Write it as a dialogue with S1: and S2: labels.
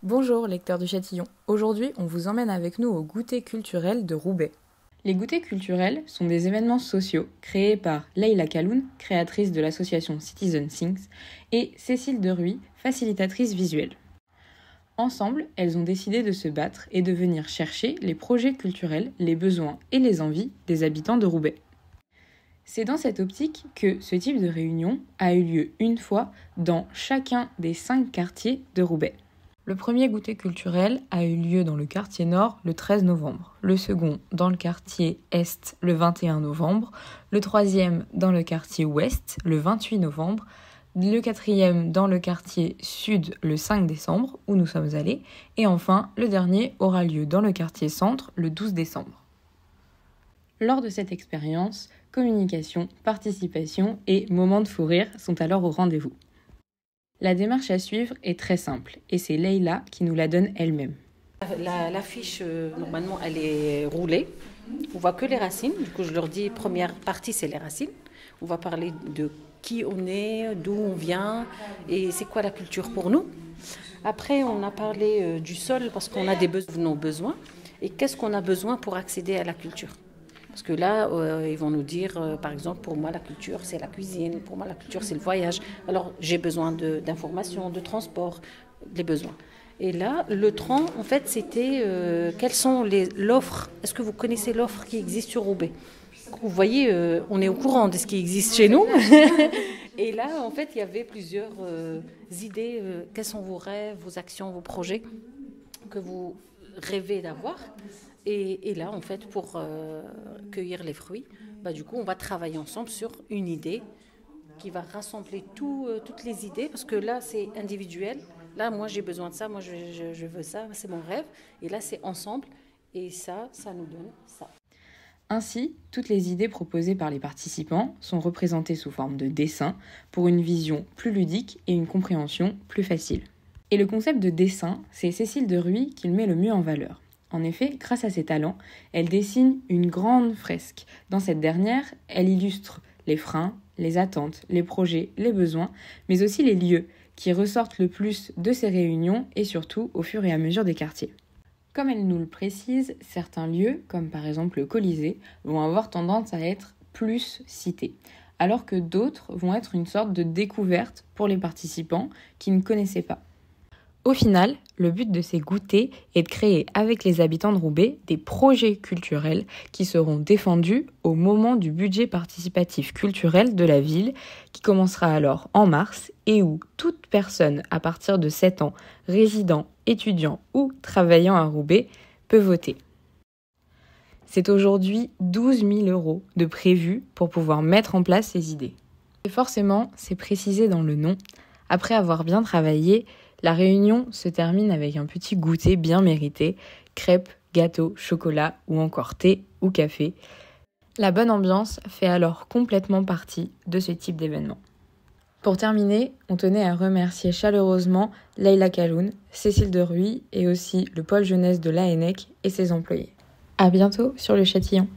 S1: Bonjour lecteurs du Châtillon, aujourd'hui on vous emmène avec nous au goûter culturel de Roubaix. Les goûters culturels sont des événements sociaux créés par Leïla Kaloun, créatrice de l'association Citizen Things, et Cécile Deruy, facilitatrice visuelle. Ensemble, elles ont décidé de se battre et de venir chercher les projets culturels, les besoins et les envies des habitants de Roubaix. C'est dans cette optique que ce type de réunion a eu lieu une fois dans chacun des 5 quartiers de Roubaix. Le premier goûter culturel a eu lieu dans le quartier Nord le 13 novembre, le second dans le quartier Est le 21 novembre, le troisième dans le quartier Ouest le 28 novembre, le quatrième dans le quartier Sud le 5 décembre, où nous sommes allés, et enfin le dernier aura lieu dans le quartier Centre le 12 décembre. Lors de cette expérience, communication, participation et moments de fou rire sont alors au rendez-vous. La démarche à suivre est très simple et c'est Leïla qui nous la donne elle-même.
S2: L'affiche, normalement, elle est roulée. On voit que les racines. Du coup, je leur dis, première partie, c'est les racines. On va parler de qui on est, d'où on vient et c'est quoi la culture pour nous. Après, on a parlé du sol parce qu'on a nos besoins et qu'est-ce qu'on a besoin pour accéder à la culture. Parce que là, ils vont nous dire, par exemple, pour moi, la culture, c'est la cuisine. Pour moi, la culture, c'est le voyage. Alors, j'ai besoin d'informations, de transport, les besoins. Et là, le tronc, en fait, c'était quelles sont l'offre. Est-ce que vous connaissez l'offre qui existe sur Roubaix ? Vous voyez, on est au courant de ce qui existe chez nous. Et là, en fait, il y avait plusieurs idées. Quels sont vos rêves, vos actions, vos projets que vous rêvez d'avoir ? Et là, en fait, pour cueillir les fruits, du coup, on va travailler ensemble sur une idée qui va rassembler toutes les idées, parce que là, c'est individuel. Là, moi, j'ai besoin de ça, moi, je veux ça, c'est mon rêve. Et là, c'est ensemble, et ça nous donne ça.
S1: Ainsi, toutes les idées proposées par les participants sont représentées sous forme de dessin pour une vision plus ludique et une compréhension plus facile. Et le concept de dessin, c'est Cécile Deruy qui le met le mieux en valeur. En effet, grâce à ses talents, elle dessine une grande fresque. Dans cette dernière, elle illustre les freins, les attentes, les projets, les besoins, mais aussi les lieux qui ressortent le plus de ces réunions et surtout au fur et à mesure des quartiers. Comme elle nous le précise, certains lieux, comme par exemple le Colisée, vont avoir tendance à être plus cités, alors que d'autres vont être une sorte de découverte pour les participants qui ne connaissaient pas. Au final, le but de ces goûters est de créer avec les habitants de Roubaix des projets culturels qui seront défendus au moment du budget participatif culturel de la ville qui commencera alors en mars et où toute personne à partir de 7 ans, résidant, étudiant ou travaillant à Roubaix peut voter. C'est aujourd'hui 12 000 € de prévus pour pouvoir mettre en place ces idées. Et forcément, c'est précisé dans le nom. Après avoir bien travaillé, la réunion se termine avec un petit goûter bien mérité, crêpes, gâteaux, chocolat ou encore thé ou café. La bonne ambiance fait alors complètement partie de ce type d'événement. Pour terminer, on tenait à remercier chaleureusement Leïla Kaloun, Cécile Deruy et aussi le pôle jeunesse de l'ANEC et ses employés. À bientôt sur le Châtillon.